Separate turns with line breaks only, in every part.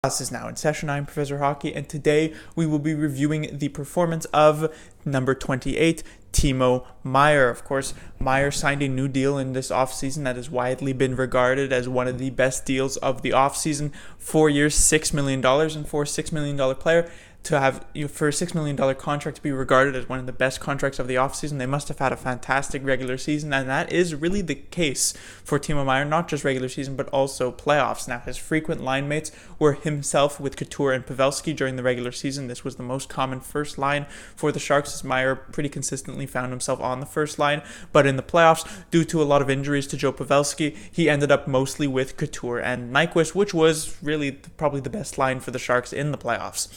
Class is now in session. I'm Professor Hockey, and today we will be reviewing the performance of number 28, Timo Meier. Of course, Meier signed a new deal in this offseason that has widely been regarded as one of the best deals of the offseason. 4 years, $6 million, and for a $6 million player, for a $6 million contract to be regarded as one of the best contracts of the offseason, they must have had a fantastic regular season, and that is really the case for Timo Meier, not just regular season, but also playoffs. Now, his frequent line mates were himself with Couture and Pavelski during the regular season. This was the most common first line for the Sharks, as Meier pretty consistently found himself on the first line, but in the playoffs, due to a lot of injuries to Joe Pavelski, he ended up mostly with Couture and Nyquist, which was really probably the best line for the Sharks in the playoffs.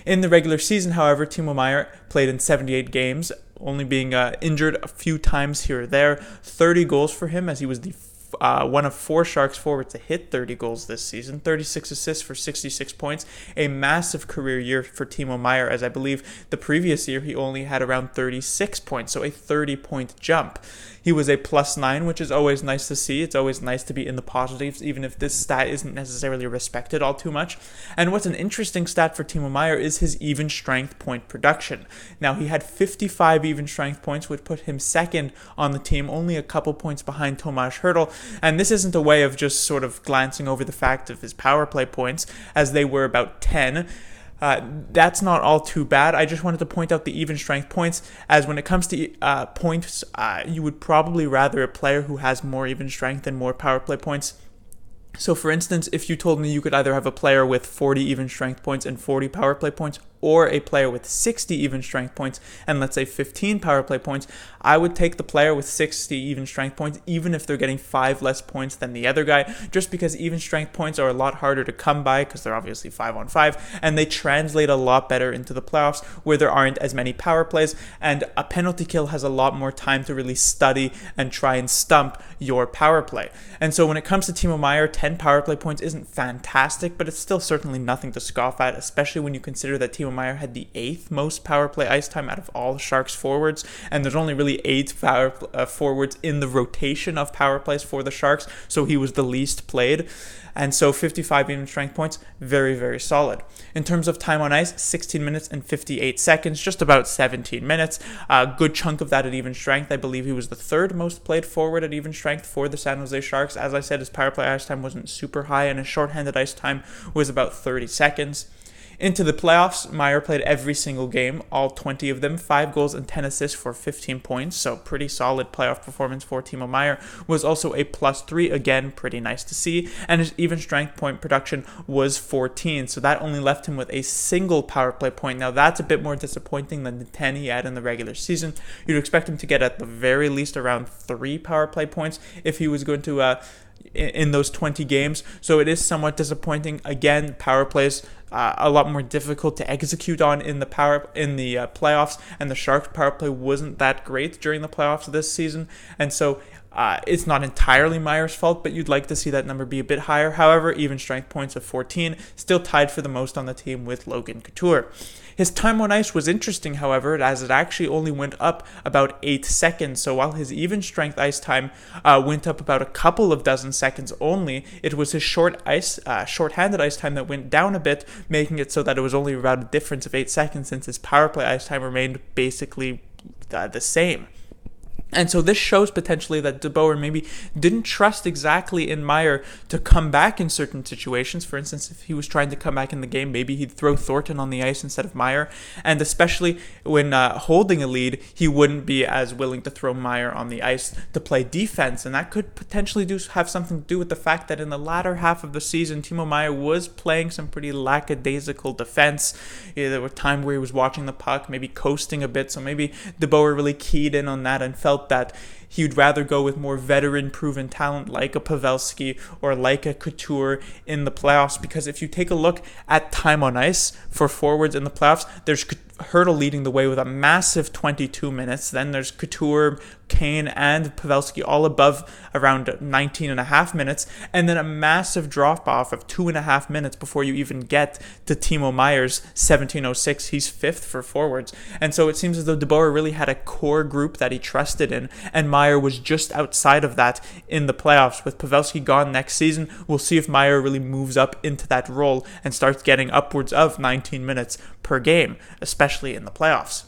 In the regular season, however, Timo Meier played in 78 games, only being injured a few times here or there. 30 goals for him, as he was the one of 4 Sharks forwards to hit 30 goals this season. 36 assists for 66 points. A massive career year for Timo Meier, as I believe the previous year he only had around 36 points, so a 30-point jump. He was a +9, which is always nice to see. It's always nice to be in the positives, even if this stat isn't necessarily respected all too much. And what's an interesting stat for Timo Meier is his even strength point production. Now, he had 55 even strength points, which put him second on the team, only a couple points behind Tomas Hertl. And this isn't a way of just sort of glancing over the fact of his power play points, as they were about 10. That's not all too bad. I just wanted to point out the even strength points, as when it comes to points, you would probably rather a player who has more even strength and more power play points. So, for instance, if you told me you could either have a player with 40 even strength points and 40 power play points, or a player with 60 even strength points and let's say 15 power play points, I would take the player with 60 even strength points, even if they're getting 5 less points than the other guy, just because even strength points are a lot harder to come by because they're obviously 5-on-5, and they translate a lot better into the playoffs where there aren't as many power plays, and a penalty kill has a lot more time to really study and try and stump your power play. And so when it comes to Timo Meier, 10 power play points isn't fantastic, but it's still certainly nothing to scoff at, especially when you consider that Timo Meier had the 8th most power play ice time out of all the Sharks forwards, and there's only really 8 forwards in the rotation of power plays for the Sharks, so he was the least played. And so 55 even strength points, very, very solid. In terms of time on ice, 16 minutes and 58 seconds, just about 17 minutes. A good chunk of that at even strength. I believe he was the 3rd most played forward at even strength for the San Jose Sharks. As I said, his power play ice time wasn't super high, and his shorthanded ice time was about 30 seconds. Into the playoffs, Meier played every single game, all 20 of them, 5 goals and 10 assists for 15 points, so pretty solid playoff performance for Timo Meier. Was also a +3, again, pretty nice to see, and his even strength point production was 14, so that only left him with a single power play point. Now, that's a bit more disappointing than the 10 he had in the regular season. You'd expect him to get at the very least around 3 power play points if he was going to in those 20 games, so it is somewhat disappointing. Again, power plays a lot more difficult to execute on in the playoffs, and the Sharks power play wasn't that great during the playoffs this season, and so it's not entirely Meier's fault, but you'd like to see that number be a bit higher. However, even strength points of 14, still tied for the most on the team with Logan Couture. His time on ice was interesting, however, as it actually only went up about 8 seconds. So while his even strength ice time went up about a couple of dozen seconds only, it was his short-handed ice time that went down a bit, making it so that it was only about a difference of 8 seconds, since his power play ice time remained basically the same. And so this shows potentially that DeBoer maybe didn't trust exactly in Meier to come back in certain situations. For instance, if he was trying to come back in the game, maybe he'd throw Thornton on the ice instead of Meier. And especially when holding a lead, he wouldn't be as willing to throw Meier on the ice to play defense. And that could potentially have something to do with the fact that in the latter half of the season, Timo Meier was playing some pretty lackadaisical defense. There were times where he was watching the puck, maybe coasting a bit. So maybe DeBoer really keyed in on that and felt that he would rather go with more veteran proven talent like a Pavelski or like a Couture in the playoffs, because if you take a look at time on ice for forwards in the playoffs, there's Hurdle leading the way with a massive 22 minutes. Then there's Couture, Kane, and Pavelski all above around 19 and a half minutes. And then a massive drop-off of 2.5 minutes before you even get to Timo Meier's 17:06. He's fifth for forwards. And so it seems as though DeBoer really had a core group that he trusted in, and Meier was just outside of that in the playoffs. With Pavelski gone next season, we'll see if Meier really moves up into that role and starts getting upwards of 19 minutes per game, especially in the playoffs.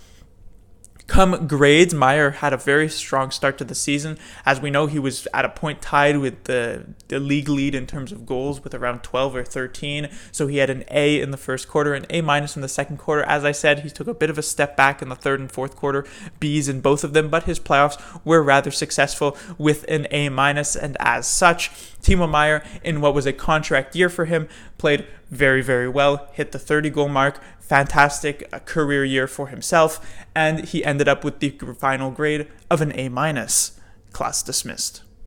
Come grades, Meier had a very strong start to the season. As we know, he was at a point tied with the league lead in terms of goals with around 12 or 13. So he had an A in the first quarter, an A- in the second quarter. As I said, he took a bit of a step back in the third and fourth quarter, Bs in both of them, but his playoffs were rather successful with an A-. And as such, Timo Meier, in what was a contract year for him, played very, very well, hit the 30-goal mark, fantastic career year for himself, and he ended up with the final grade of an A-. Class dismissed.